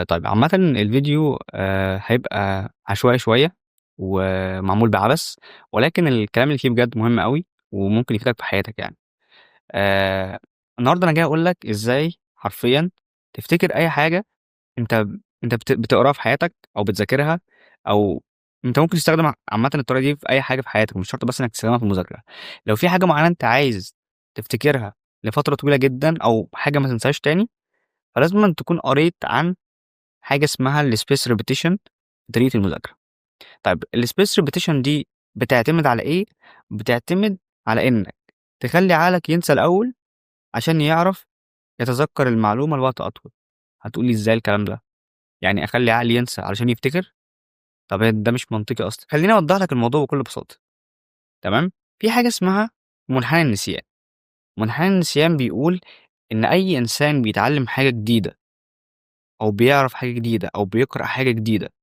طيب عامةً الفيديو هيبقى عشوائي شوية ومعمول بعبث، ولكن الكلام اللي فيه بجد مهم أوي وممكن يفيدك في حياتك يعني. آآ النهارده أنا جاي أقول لك إزاي حرفيًا تفتكر أي حاجة أنت بتقراها في حياتك أو بتذاكرها، أو أنت ممكن تستخدم عامةً الطريقة دي في أي حاجة في حياتك، مش شرط بس إنك تستخدمها في المذاكرة. لو في حاجة معينة أنت عايز تفتكرها لفترة طويلة جدًا أو حاجة ما تنساهاش تاني، فلازمًا تكون قريت عن حاجة اسمها الspace repetition في طريقة المذاكرة. طيب الspace repetition دي بتعتمد على إيه؟ بتعتمد على إنك تخلّي عقلك ينسى الأول عشان يعرف يتذكّر المعلومة لوقت أطول. هتقول لي إزاي الكلام ده؟ يعني أخلّي عقلي ينسى علشان يفتكر؟ طب ده مش منطقي أصلًا. خلّيني أوضّح لك الموضوع بكل بساطة، تمام؟ في حاجة اسمها منحنى النسيان. منحنى النسيان بيقول إن أي إنسان بيتعلم حاجة جديدة أو بيعرف حاجة جديدة أو بيقرأ حاجة جديدة،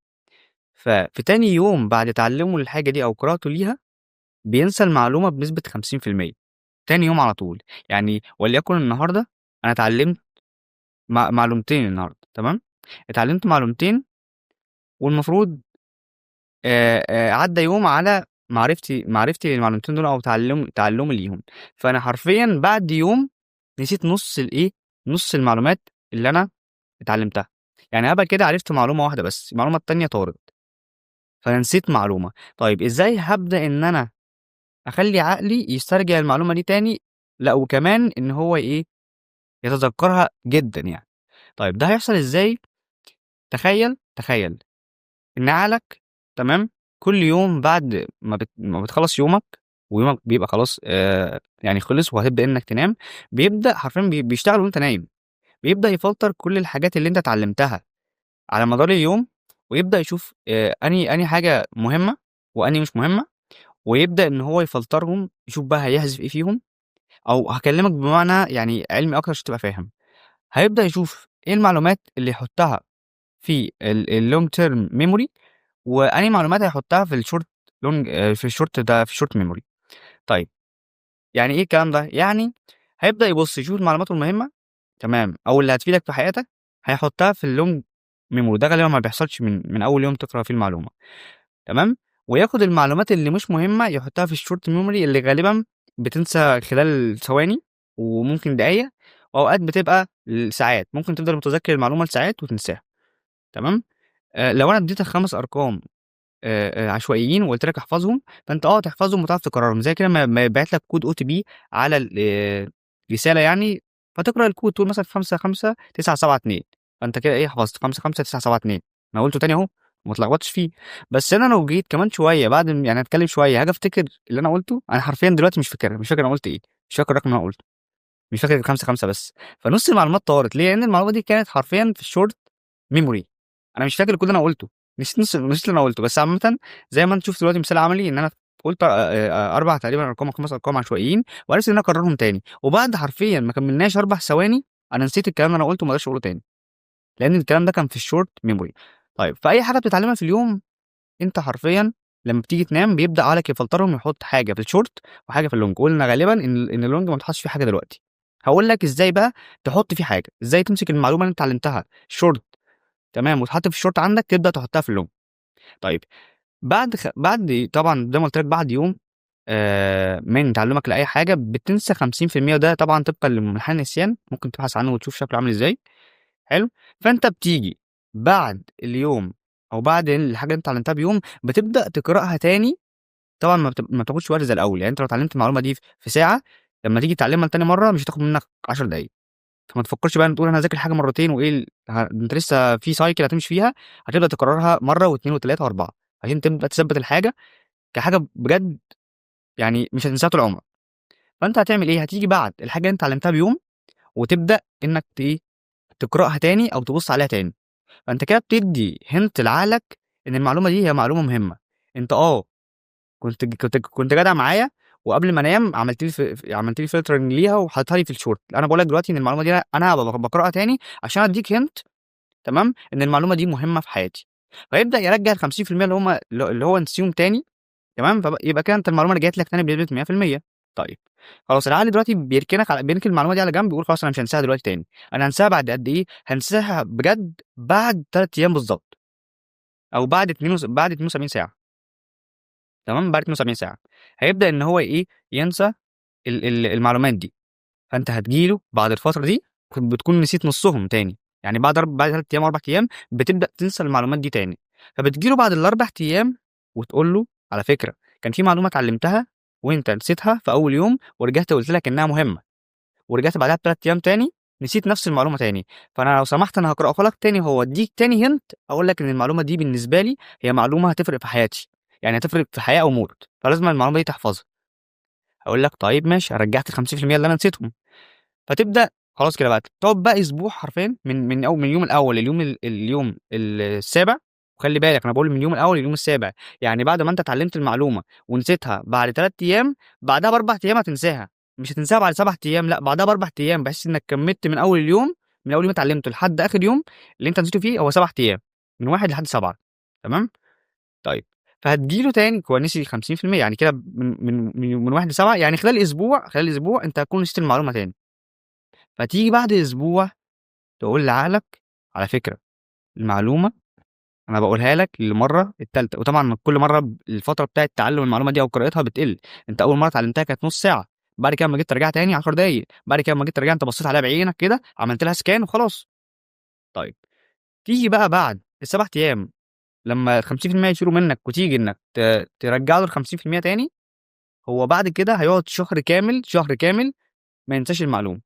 ففي تاني يوم بعد تعلُّمه للحاجة دي أو قراءته ليها، بينسى المعلومة بنسبة 50%، تاني يوم على طول. يعني وليكن النهارده أنا اتعلّمت معلومتين النهارده، تمام؟ اتعلّمت معلومتين والمفروض عدّى يوم على معرفتي للمعلومتين دول أو تعلُّمي ليهم، فأنا حرفيًا بعد يوم نسيت نُص المعلومات اللي أنا اتعلّمتها. يعني هابقى كده عرفت معلومة واحدة بس، المعلومة التانية طارت، فأنا نسيت معلومة. طيب إزاي هابدأ إن أنا أخلّي عقلي يسترجع المعلومة دي تاني، لأ وكمان إن هو يتذكّرها جدًا يعني. طيب ده هيحصل إزاي؟ تخيّل إن عقلك، تمام، كل يوم بعد ما بتخلّص يومك ويومك بيبقى خلاص يعني خلص وهتبدأ إنّك تنام، بيبدأ حرفيًا بيشتغل وأنت نايم، بيبدأ يفلتر كل الحاجات اللي أنت اتعلّمتها على مدار اليوم، ويبدأ يشوف أنهي حاجة مهمة وأنهي مش مهمة، ويبدأ إن هو يفلترهم، يشوف بقى هيحذف إيه فيهم. أو هاكلمك بمعنى يعني علمي أكتر عشان تبقى فاهم. هيبدأ يشوف إيه المعلومات اللي يحطها في الlong term memory، وأنهي معلومات هيحطها في الshort memory. طيب يعني إيه الكلام ده؟ يعني هيبدأ يبُص يشوف المعلومات المهمة، تمام، أو اللي هتفيدك في حياتك، هيحطها في الlong memory. ده غالبًا ما بيحصلش من أول يوم تقرأ فيه المعلومة، تمام، وياخد المعلومات اللي مش مهمة يحطها في الshort memory اللي غالبًا بتنسى خلال ثواني وممكن دقايق، وأوقات بتبقى لساعات، ممكن تفضل متذكر المعلومة لساعات وتنساها، تمام. لو أنا اديتك 5 أرقام عشوائيين وقُلت لك احفظهم، فأنت تحفظهم وتعرف تكررهم، زي كده ما يتبعت لك كود OTP على رسالة يعني، فتقرأ الكود تقول مثلًا 55972، فأنت كده حفظت 55972. أنا قُلته تاني أهو، وما اتلخبطتش فيه. بس أنا لو جيت كمان شوية بعد يعني هاتكلم شوية هاجي أفتكر اللي أنا قُلته، أنا حرفيًا دلوقتي مش فاكرها، مش فاكر أنا قُلت إيه، مش فاكر الرقم اللي أنا قُلته، مش فاكر غير 5 بس، فنُص المعلومات طارت. ليه؟ لإن المعلومة دي كانت حرفيًا في الshort memory. أنا مش فاكر كل اللي أنا قُلته، نسيت اللي أنا قُلته. بس عامةً زي ما أنت شُفت دلوقتي مثال عملي، إن أنا قُلت 4 تقريبًا أرقام أو 5 أرقام عشوائيين، وعرفت إن أنا أكررهم تاني، وبعد حرفيًا ما كمّلناش 4 ثواني أنا نسيت الكلام اللي أنا قُلته وما اقدرش أقوله تاني، لإن الكلام ده كان في الshort memory. طيب في أي حاجة بتتعلمها في اليوم، أنت حرفيًا لمّا بتيجي تنام بيبدأ عقلك يفلترهم، يحط حاجة في الshort وحاجة في الlong. قُلنا غالبًا إن الlong ما بيتحطش فيه حاجة دلوقتي. هاقول لك إزاي بقى تحط فيه حاجة، إزاي تمسك المعلومة اللي أنت اتعلمتها short، تمام، وتتحط في الshort عندك تبدأ تحطها في الlong. طيب بعد طبعًا زي ما قُلت لك بعد يوم من تعلُّمك لأي حاجة بتنسى 50%، وده طبعًا طبقًا لمنحنى النسيان، ممكن تبحث عنه وتشوف شكله عامل إزاي، حلو. فأنت بتيجي بعد اليوم أو بعد الحاجة اللي أنت اتعلمتها بيوم، بتبدأ تقرأها تاني. طبعًا ما بتاخدش وقت زي الأول. يعني أنت لو اتعلمت المعلومة دي في ساعة، لمّا تيجي تتعلمها لتاني مرّة مش هتاخد منك 10 دقايق. فما تفكّرش بقى إن تقول أنا هاذاكر حاجة مرّتين وإيه أنت لسه في cycle هتمشي فيها، هتبدأ تكررها مرّة و2 و3 و4 عشان تبدأ تثبّت الحاجة كحاجة بجد، يعني مش هتنساها طول عمرك. فأنت هتعمل إيه، هتيجي بعد الحاجة اللي أنت اتعلمتها بيوم وتبدأ إنك تقرأها تاني أو تبُص عليها تاني. فأنت كده بتدّي hint لعقلك إن المعلومة دي هي معلومة مهمة. أنت كنت جدع معايا، وقبل ما أنام عملت لي filtering ليها وحطيتها لي في الshort. أنا باقول لك دلوقتي إن المعلومة دي أنا هابقى باقرأها تاني عشان أدّيك hint، تمام، إن المعلومة دي مهمة في حياتي. فيبدأ يرجّع ال50% اللي هو نسيهم تاني، تمام، يبقى كده أنت المعلومة رجعت لك تاني بنسبة 100%. طيب خلاص العقل دلوقتي بيركن المعلومة دي على جنب، بيقول خلاص أنا مش هانساها دلوقتي تاني، أنا هانساها بعد قد إيه؟ هانساها بجد بعد 3 أيام بالضبط، أو بعد 72 ساعة، تمام، بعد 72 ساعة، هيبدأ إن هو إيه، ينسى المعلومات دي. فأنت هتيجي له بعد الفترة دي بتكون نسيت نصهم تاني، يعني بعد 3 أيام أو 4 أيام بتبدأ تنسى المعلومات دي تاني، فبتيجي له بعد ال4 أيام وتقول له على فكرة كان في معلومة اتعلمتها وأنت نسيتها في أول يوم ورجعت قُلت لك إنها مهمة، ورجعت بعدها ب3 أيام تاني نسيت نفس المعلومة تاني، فأنا لو سمحت أنا هاقرأها لك تاني وهاودّيك تاني hint أقول لك إن المعلومة دي بالنسبة لي هي معلومة هتفرق في حياتي، يعني هتفرق في حياة أو موت، فلازمًا المعلومة دي تحفظها. هاقول لك طيب ماشي، رجّعت ال50% اللي أنا نسيتهم. فتبدأ خلاص كده بقى تقعد بقى أسبوع حرفيًا من اليوم الأول لليوم اليوم السابع، وخلّي بالك أنا باقول من اليوم الأول لليوم السابع، يعني بعد ما أنت اتعلمت المعلومة ونسيتها بعد 3 أيام، بعدها ب4 أيام هتنساها، مش هتنساها بعد 7 أيام لأ، بعدها ب4 أيام، بحيث إنك كمّلت من أول اليوم، من أول يوم اتعلمته لحد آخر يوم اللي أنت نسيته فيه هو 7 أيام، من 1 لحد 7 تمام؟ طيب، فهتيجي له تاني هو نسي 50% يعني كده من 1 ل7 يعني خلال أسبوع أنت هتكون نسيت المعلومة تاني. فتيجي بعد أسبوع تقول لعقلك على فكرة المعلومة أنا باقولها لك للمرّة التالتة، وطبعًا كل مرّة الفترة بتاعة تعلُّم المعلومة دي أو قراءتها بتقل، أنت أول مرّة اتعلمتها كانت نُص ساعة، بعد كده أمّا جيت تراجعها تاني 10 دقايق، بعد كده أمّا جيت تراجعها أنت بصّيت عليها بعينك كده، عملت لها scan وخلاص. طيب، تيجي بقى بعد ال7 أيام لمّا ال50% يشيلوا منّك وتيجي إنّك ترجّع له ال50% تاني، هو بعد كده هيقعد شهر كامل ما ينساش المعلومة.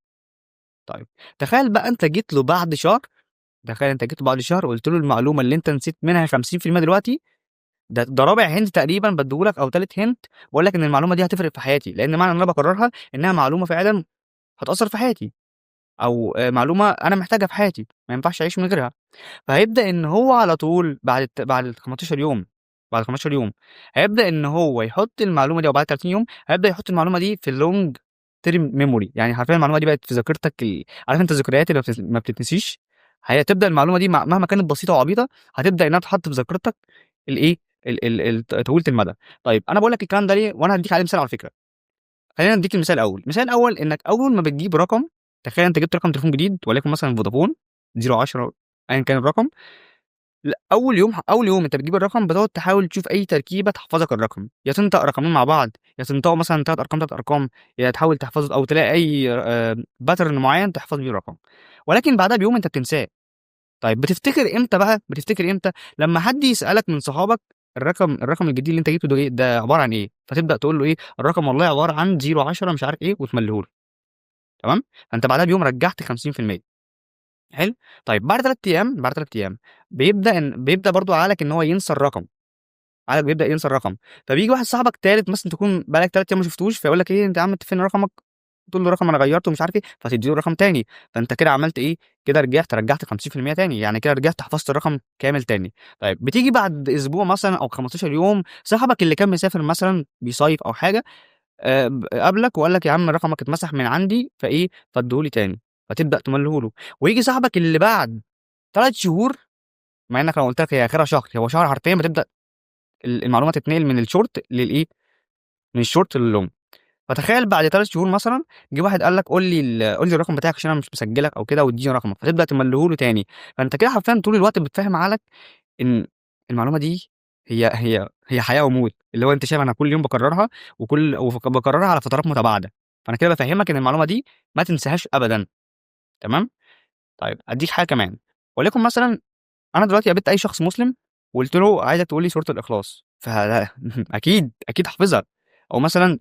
طيب، تخيل بقى أنت جيت له بعد شهر تخيل أنت جيت بعد شهر قُلت له المعلومة اللي أنت نسيت منها 50% دلوقتي، ده رابع hint تقريبًا بادّيه لك أو تالت hint باقول لك إن المعلومة دي هتفرق في حياتي، لإن معنى إن أنا باكررها إنها معلومة فعلًا هتأثّر في حياتي، أو معلومة أنا محتاجها في حياتي، ما ينفعش أعيش من غيرها. فهيبدأ إن هو على طول بعد ال15 يوم بعد 15 يوم هيبدأ إن هو يحُط المعلومة دي أو بعد 30 يوم هيبدأ يحُط المعلومة دي في الlong term memory يعني حرفيًا المعلومة دي بقت في ذاكرتك عارف أنت الذكريات اللي ما بتتنسيش؟ هتبدأ المعلومة دي مهما كانت بسيطة وعبيطة هتبدأ إنها تتحط في ذاكرتك الإيه، طويلة المدى. طيب أنا باقول لك الكلام ده ليه وأنا هادّيك عليه مثال على فكرة. خلّينا نديك المثال الأول، المثال الأول إنك أول ما بتجيب رقم تخيل أنت جِبت رقم تليفون جديد وليكن مثلًا فودافون 010 أيًا كان الرقم لأ، أول يوم أنت بتجيب الرقم بتقعد تحاول تشوف أي تركيبة تحفظك الرقم، يا تنطق رقمين مع بعض، يا تنطقوا مثلًا 3 أرقام، 3 أرقام، يا تحاول تحفظه أو تلاقي أي pattern معيّن تحفظ بيه الرقم، ولكن بعدها بيوم أنت بتنساه. طيب بتفتكر إمتى؟ لمّا حد يسألك من صحابك الرقم الجديد اللي أنت جبته ده ده عبارة عن إيه؟ فتبدأ تقول له إيه، الرقم والله عبارة عن 010 مش عارف إيه وتملّيه له، تمام؟ فأنت بعدها بيوم رجّعت 50% حلو؟ طيب بعد 3 أيام بيبدأ برضه عقلك إن هو ينسى الرقم. عقلك بيبدأ ينسى الرقم، فبييجي واحد صاحبك تالت مثلًا تكون بقى لك 3 أيام ما شُفتوش، فيقول لك إيه أنت يا عم أنت فين رقمك؟ تقول له رقم أنا غيّرته ومش عارف إيه، فتدّي له رقم تاني، فأنت كده عملت إيه، كده رجّعت 50% تاني، يعني كده رجعت حفظت الرقم كامل تاني. طيب بتيجي بعد أسبوع مثلًا أو 15 يوم، صاحبك اللي كان مسافر مثلًا بيصيّف أو حاجة قابلك وقال لك يا عم رقمك اتمسح من عندي فإيه، فادّيه لي تاني، فتبدأ تملّيه له، وييجي صاحبك اللي بعد 3 شهور مع إنك لو قُلت لك هي آخرها شهر، هو شهر حرفيًا بتبدأ المعلومة تتنقل من الshort للإيه، من الshort للlong. فتخيل بعد 3 شهور مثلًا جه واحد قال لك قُل لي الرقم بتاعك عشان أنا مش مسجّلك أو كده وادّيني رقمك، فتبدأ تملّيه له تاني، فأنت كده حرفيًا طول الوقت بتفهّم عقلك إن المعلومة دي هي حياة وموت، اللي هو أنت شايف أنا كل يوم باكررها باكررها على فترات متباعدة، فأنا كده بافهّمك إن المعلومة دي ما تنساهاش أبدًا، تمام؟ طيب أدّيك حاجة كمان، وليكن مثلًا أنا دلوقتي قابلت أي شخص مسلم وقُلت له عايزك تقول لي سورة الإخلاص، أكيد حافظها، أو مثلًا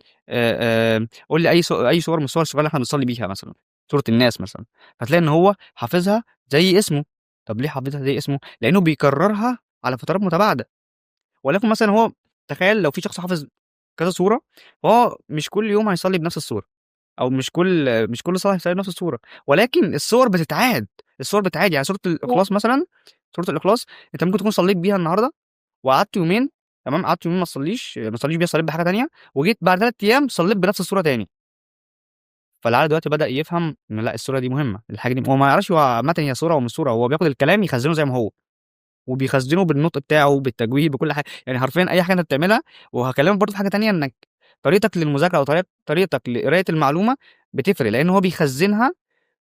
قُل لي أي صورة من الصور الصغيرة اللي إحنا بنصلي بيها مثلًا، سورة الناس مثلًا، هتلاقي إن هو حافظها زي اسمه، طب ليه حافظها زي اسمه؟ لإنه بيكررها على فترات متباعدة، وليكن مثلًا هو تخيل لو في شخص حافظ كذا سورة، فهو مش كل يوم هيصلي بنفس السورة. أو مش كل صلاة هيصلّي بنفس الصورة، ولكن الصور بتتعاد، يعني سورة الإخلاص مثلًا، سورة الإخلاص أنت ممكن تكون صلّيت بيها النهارده وقعدت يومين تمام، قعدت يومين ما تصلّيش بيها صلّيت بحاجة تانية، وجيت بعد 3 أيام صلّيت بنفس الصورة تاني، فالعقل دلوقتي بدأ يفهم إن لأ الصورة دي مهمة، الحاجة دي هو ما يعرفش هو عامةً هي صورة أو مش صورة، هو بياخد الكلام يخزّنه زي ما هو، وبيخزّنه بالنطق بتاعه، بالتجويد، بكل حاجة، يعني حرفيًا أي حاجة أنت بتعملها وهاكلمك برضه في حاجة تانية إنك طريقتك للمذاكرة أو طريقتك لقراية المعلومة بتفرق، لإن هو بيخزّنها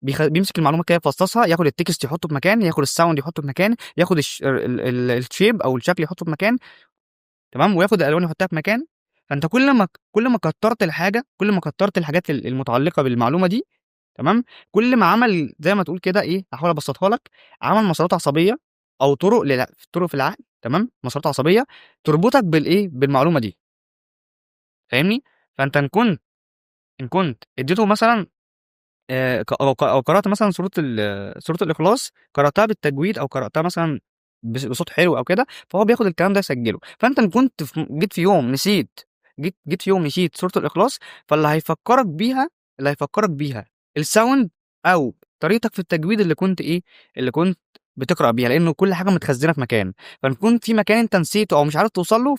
بيمسك المعلومة كده يفصصها، ياخد الtext يحطه في مكان، ياخد الsound يحطه في مكان، ياخد الshape أو الشكل يحطه في مكان، تمام، وياخد الألوان يحطها في مكان. فأنت كل ما كترت الحاجة، كل ما كترت الحاجات المتعلقة بالمعلومة دي، تمام، كل ما عمل زي ما تقول كده إيه، هاحاول أبسطها لك، عمل مسارات عصبية أو طرق في العقل، تمام، مسارات عصبية تربطك بالإيه، بالمعلومة دي، فاهمني؟ فأنت إن كنت اديته مثلًا أو قرأت مثلًا سورة الإخلاص، قرأتها بالتجويد أو قرأتها مثلًا بصوت حلو أو كده، فهو بياخد الكلام ده يسجّله. فأنت إن كنت جيت في يوم نسيت، جيت في يوم نسيت سورة الإخلاص، فاللي هيفكّرك بيها الsound أو طريقتك في التجويد اللي كنت بتقرأ بيها، لإنه كل حاجة متخزّنة في مكان، فإن كنت في مكان أنت نسيته أو مش عارف توصل له،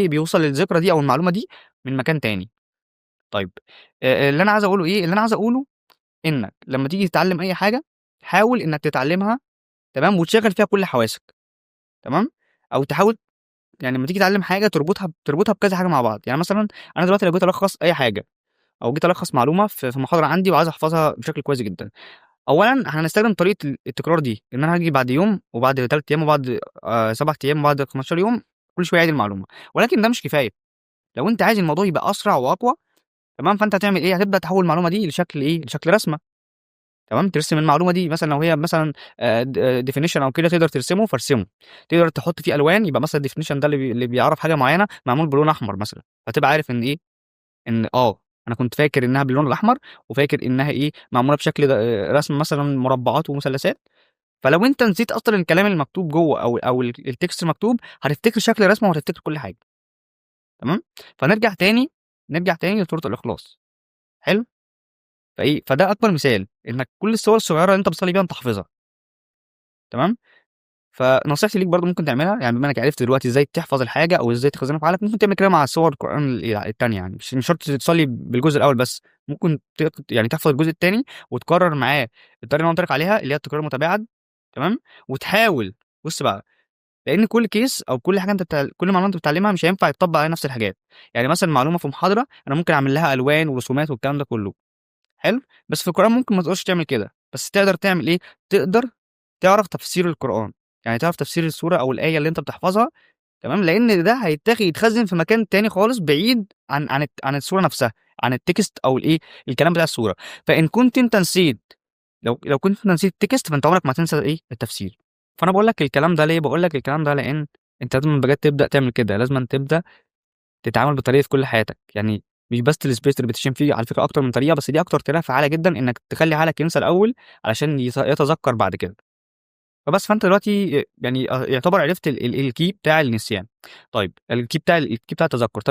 بيوصل للذكرى دي أو المعلومة دي من مكان تاني. طيب، اللي أنا عايز أقوله إنك لمّا تيجي تتعلّم أي حاجة، حاول إنك تتعلّمها، تمام، وتشغّل فيها كل حواسك، تمام، أو تحاول يعني لمّا تيجي تتعلّم حاجة تربطها بكذا حاجة مع بعض. يعني مثلًا أنا دلوقتي لو جيت ألخّص أي حاجة أو جيت ألخّص معلومة في محاضرة عندي وعايز أحفظها بشكل كويس جدًا، أولًا هنستخدم طريقة التكرار دي، إن أنا هاجي بعد يوم وبعد 3 أيام وبعد 7 أيام وبعد 15 يوم كل شوية أعيد المعلومة، ولكن ده مش كفاية. لو أنت عايز الموضوع يبقى أسرع وأقوى، تمام، فأنت هتعمل إيه، هتبدأ تحوّل المعلومة دي لشكل رسمة. تمام، ترسم المعلومة دي مثلًا لو هي مثلًا definition أو كده تقدر ترسمه فارسمه، تقدر تحط فيه ألوان يبقى مثلًا الdefinition ده اللي بيعرّف حاجة معيّنة معمول بلون أحمر مثلًا، فتبقى عارف إن إيه، إن أنا كنت فاكر إنها باللون الأحمر وفاكر إنها إيه، معمولة بشكل رسم مثلًا مربعات ومثلثات، فلو أنت نسيت أصلًا الكلام المكتوب جوّه أو الtext المكتوب هتفتكر شكل الرسمة وهتفتكر كل حاجة، تمام، فنرجع تاني لسورة الإخلاص، حلو، فده أكبر مثال إنك كل الصور الصغيّرة اللي أنت بتصلّي بيها أنت حافظها، تمام. فنصيحتي ليك برضه ممكن تعملها، يعني بما إنك عرفت دلوقتي إزاي تحفظ الحاجة أو إزاي تخزنها في عقلك، ممكن تعمل كده مع سور القرآن التانية يعني، مش شرط تصلي بالجزء الأول بس، ممكن يعني تحفظ الجزء التاني وتكرر معاه الطريقة اللي أنا قُلت لك عليها اللي هي التكرار المتباعد، تمام، وتحاول بُص بقى، لإن كل case أو كل حاجة كل معلومة أنت بتتعلمها مش هينفع يتطبق عليها نفس الحاجات، يعني مثلًا معلومة في محاضرة أنا ممكن أعمل لها ألوان ورسومات والكلام ده كله، حلو، بس في القرآن ممكن ما تقدرش تعمل كده، بس تقدر تعمل إيه، تقدر تعرف تفسير القرآن، يعني تعرف تفسير السورة أو الآية اللي أنت بتحفظها، تمام، لإن ده يتخزن في مكان تاني خالص بعيد عن السورة نفسها، عن الtext أو الكلام بتاع السورة، فإن كنت أنت نسيت لو كنت أنت نسيت الtext فأنت عمرك ما هتنسى التفسير. فأنا باقول لك الكلام ده ليه، باقول لك الكلام ده لإن أنت لازمًا بجد تبدأ تعمل كده، لازمًا تبدأ تتعامل بالطريقة دي في كل حياتك، يعني مش بس الspace repetition في على فكرة أكتر من طريقة، بس دي أكتر طريقة فعّالة جدًا إنك تخلّي عقلك ينسى الأول علشان يتذكر بعد كده. فأنت دلوقتي يعني يعتبر عرفت الkey بتاع النسيان. طيب الkey بتاع التذكُّر.